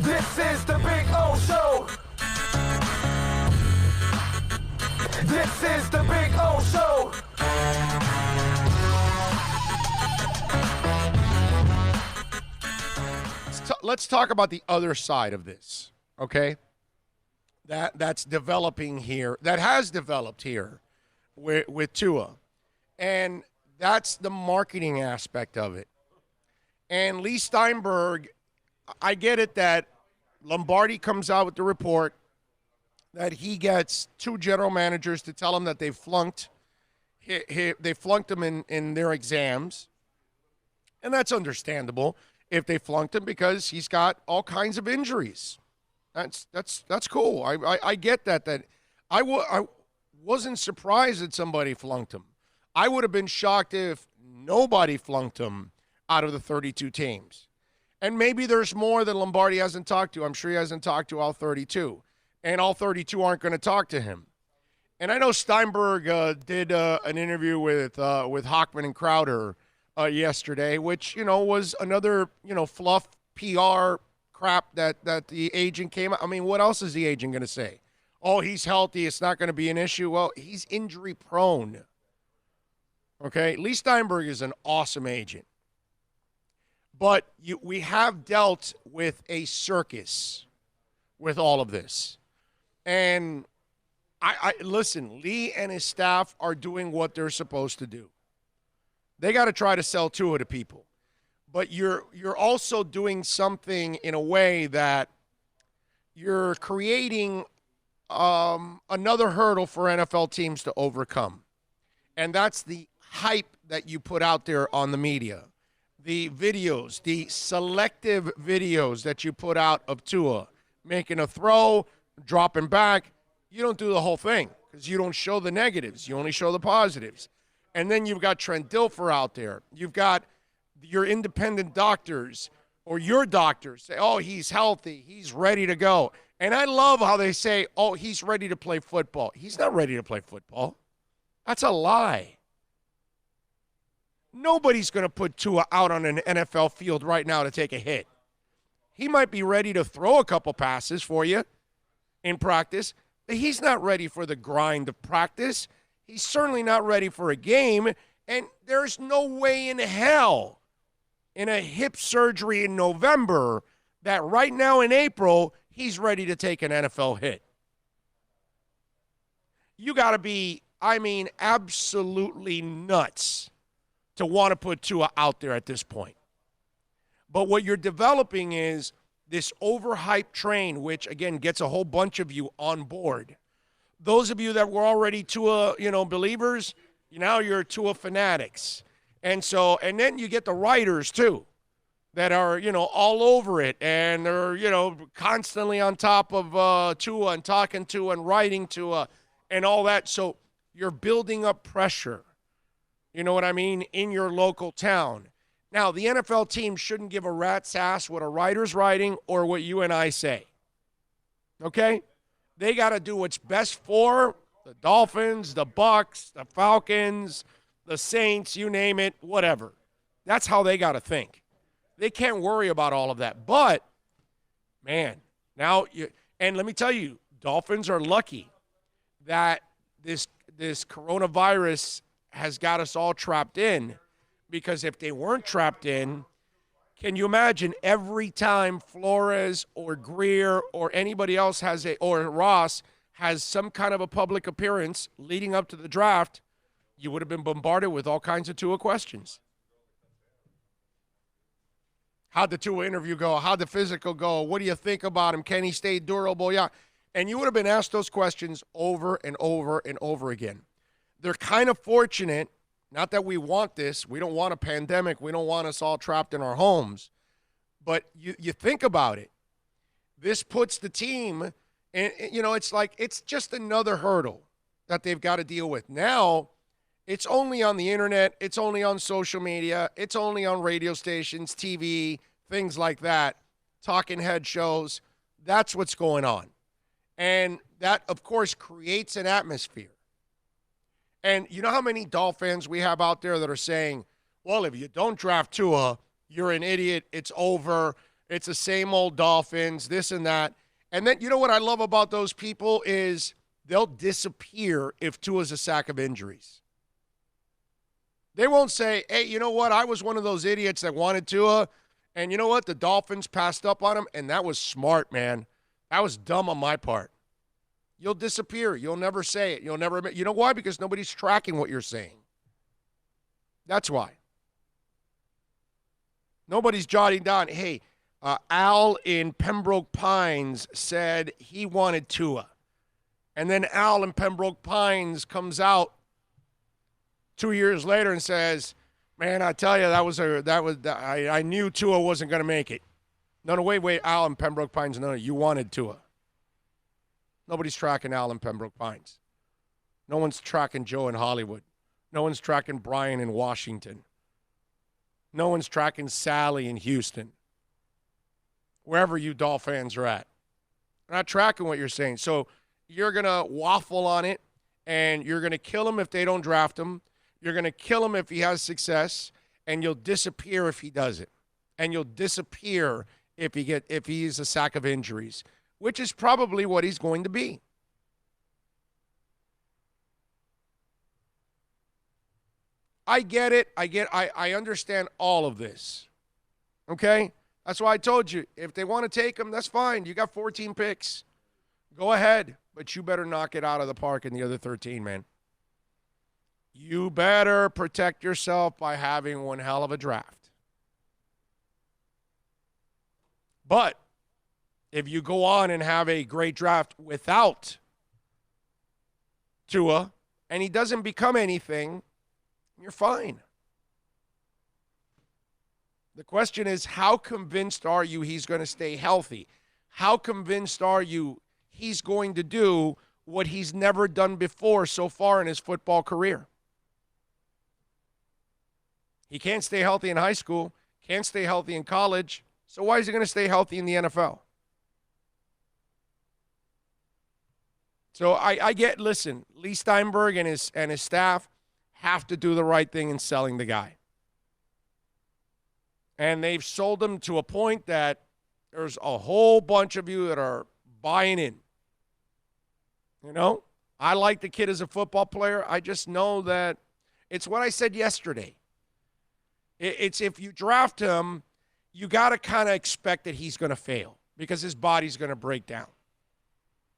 This is the Big O Show. This is the Big O Show. Let's talk about the other side of this, okay? That's developing here, that has developed here with Tua. And that's the marketing aspect of it. And Lee Steinberg, I get it that Lombardi comes out with the report that he gets two general managers to tell him that they flunked him in their exams. And that's understandable if they flunked him because he's got all kinds of injuries. That's cool. I get that I wasn't surprised that somebody flunked him. I would have been shocked if nobody flunked him out of the 32 teams. And maybe there's more that Lombardi hasn't talked to. I'm sure he hasn't talked to all 32. And all 32 aren't going to talk to him. And I know Steinberg did an interview with Hockman and Crowder yesterday, which, was another, fluff PR crap that the agent came out. I mean, what else is the agent going to say? Oh, he's healthy. It's not going to be an issue. Well, he's injury prone. Okay? Lee Steinberg is an awesome agent. But we have dealt with a circus with all of this. And I listen, Lee and his staff are doing what they're supposed to do. They got to try to sell Tua to people. But you're also doing something in a way that you're creating another hurdle for NFL teams to overcome. And that's the hype that you put out there on the media. The videos, the selective videos that you put out of Tua, making a throw, dropping back. You don't do the whole thing because you don't show the negatives. You only show the positives. And then you've got Trent Dilfer out there. You've got your independent doctors or your doctors say, oh, he's healthy. He's ready to go. And I love how they say, oh, he's ready to play football. He's not ready to play football. That's a lie. Nobody's going to put Tua out on an NFL field right now to take a hit. He might be ready to throw a couple passes for you in practice, but he's not ready for the grind of practice. He's certainly not ready for a game, and there's no way in hell in a hip surgery in November that right now in April he's ready to take an NFL hit. You got to be, absolutely nuts to want to put Tua out there at this point. But what you're developing is this overhyped train, which, again, gets a whole bunch of you on board. Those of you that were already Tua, believers, now you're Tua fanatics. And then you get the writers, too, that are, all over it. And they're, constantly on top of Tua and talking to and writing Tua and all that. So you're building up pressure. You know what I mean? In your local town. Now, the NFL team shouldn't give a rat's ass what a writer's writing or what you and I say. Okay? They got to do what's best for the Dolphins, the Bucks, the Falcons, the Saints, you name it, whatever. That's how they got to think. They can't worry about all of that. But, man, and let me tell you, Dolphins are lucky that this coronavirus has got us all trapped in, because if they weren't trapped in, can you imagine every time Flores or Greer or anybody else or Ross has some kind of a public appearance leading up to the draft, you would have been bombarded with all kinds of Tua questions. How'd the Tua interview go? How'd the physical go? What do you think about him? Can he stay durable? Yeah. And you would have been asked those questions over and over and over again. They're kind of fortunate, not that we want this. We don't want a pandemic. We don't want us all trapped in our homes. But you think about it. This puts the team, and it's just another hurdle that they've got to deal with. Now, it's only on the internet. It's only on social media. It's only on radio stations, TV, things like that, talking head shows. That's what's going on. And that, of course, creates an atmosphere. And you know how many Dolphins we have out there that are saying, well, if you don't draft Tua, you're an idiot, it's over, It's the same old Dolphins, this and that. And then, you know what I love about those people is they'll disappear if Tua's a sack of injuries. They won't say, hey, you know what? I was one of those idiots that wanted Tua, and you know what? The Dolphins passed up on him, and that was smart, man. That was dumb on my part. You'll disappear. You'll never say it. You'll never admit. You know why? Because nobody's tracking what you're saying. That's why. Nobody's jotting down, hey, Al in Pembroke Pines said he wanted Tua. And then Al in Pembroke Pines comes out 2 years later and says, man, I tell you, I knew Tua wasn't going to make it. No, wait, Al in Pembroke Pines, no, you wanted Tua. Nobody's tracking Al in Pembroke Pines. No one's tracking Joe in Hollywood. No one's tracking Brian in Washington. No one's tracking Sally in Houston. Wherever you Dolph fans are at. They're not tracking what you're saying. So you're going to waffle on it, and you're going to kill him if they don't draft him. You're going to kill him if he has success, and you'll disappear if he doesn't. And you'll disappear if he's a sack of injuries, which is probably what he's going to be. I get it. I understand all of this. Okay? That's why I told you, if they want to take him, that's fine. You got 14 picks. Go ahead. But you better knock it out of the park in the other 13, man. You better protect yourself by having one hell of a draft. But if you go on and have a great draft without Tua, and he doesn't become anything, you're fine. The question is, how convinced are you he's going to stay healthy? How convinced are you he's going to do what he's never done before so far in his football career? He can't stay healthy in high school, can't stay healthy in college, so why is he going to stay healthy in the NFL? So I get, listen, Lee Steinberg and his staff have to do the right thing in selling the guy. And they've sold him to a point that there's a whole bunch of you that are buying in. You know, I like the kid as a football player. I just know that it's what I said yesterday. It's if you draft him, you got to kind of expect that he's going to fail because his body's going to break down.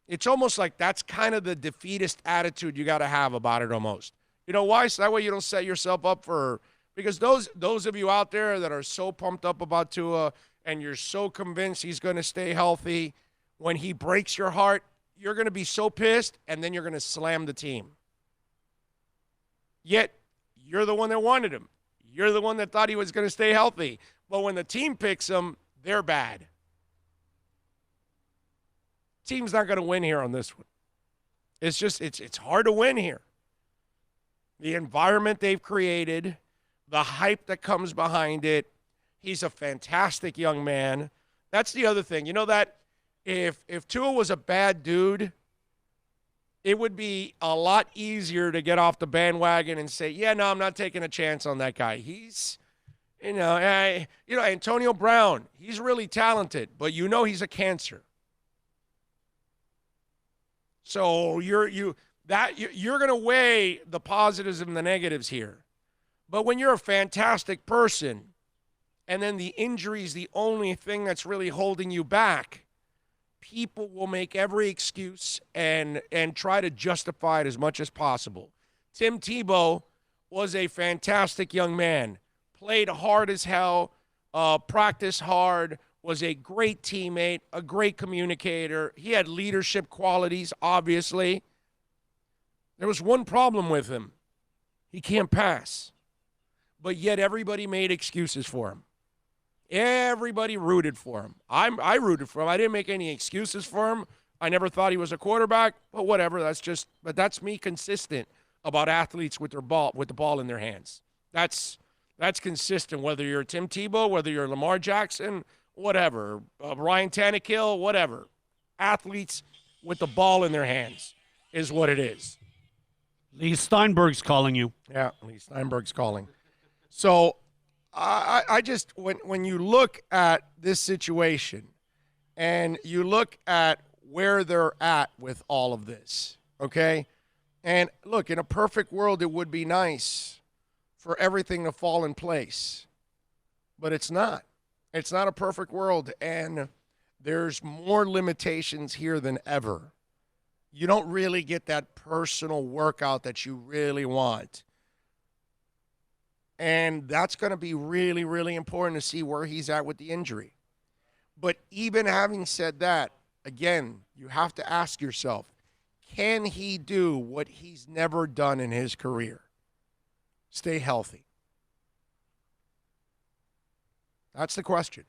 It's almost like that's kind of the defeatist attitude you got to have about it almost. You know why? So that way you don't set yourself up for – because those of you out there that are so pumped up about Tua and you're so convinced he's going to stay healthy, when he breaks your heart, you're going to be so pissed, and then you're going to slam the team. Yet, you're the one that wanted him. You're the one that thought he was going to stay healthy. But when the team picks him, they're bad. Team's not going to win here on this one. It's just, it's hard to win here. The environment they've created, the hype that comes behind it. He's a fantastic young man. That's the other thing. You know that if Tua was a bad dude, it would be a lot easier to get off the bandwagon and say, yeah, no, I'm not taking a chance on that guy. He's, Antonio Brown, he's really talented, but he's a cancer. So you're going to weigh the positives and the negatives here. But when you're a fantastic person and then the injury is the only thing that's really holding you back, people will make every excuse and try to justify it as much as possible. Tim Tebow was a fantastic young man, played hard as hell, practiced hard, was a great teammate, a great communicator. He had leadership qualities, obviously. There was one problem with him. He can't pass. But yet everybody made excuses for him. Everybody rooted for him. I rooted for him. I didn't make any excuses for him. I never thought he was a quarterback, but whatever. But that's me consistent about athletes with the ball in their hands. That's consistent, whether you're Tim Tebow, whether you're Lamar Jackson, whatever, Ryan Tannehill, whatever. Athletes with the ball in their hands is what it is. Lee Steinberg's calling you. Yeah, Lee Steinberg's calling. So I just when you look at this situation and you look at where they're at with all of this, okay? And look, in a perfect world, it would be nice for everything to fall in place, but it's not. It's not a perfect world, and there's more limitations here than ever. You don't really get that personal workout that you really want. And that's going to be really, really important to see where he's at with the injury. But even having said that, again, you have to ask yourself, can he do what he's never done in his career? Stay healthy. That's the question.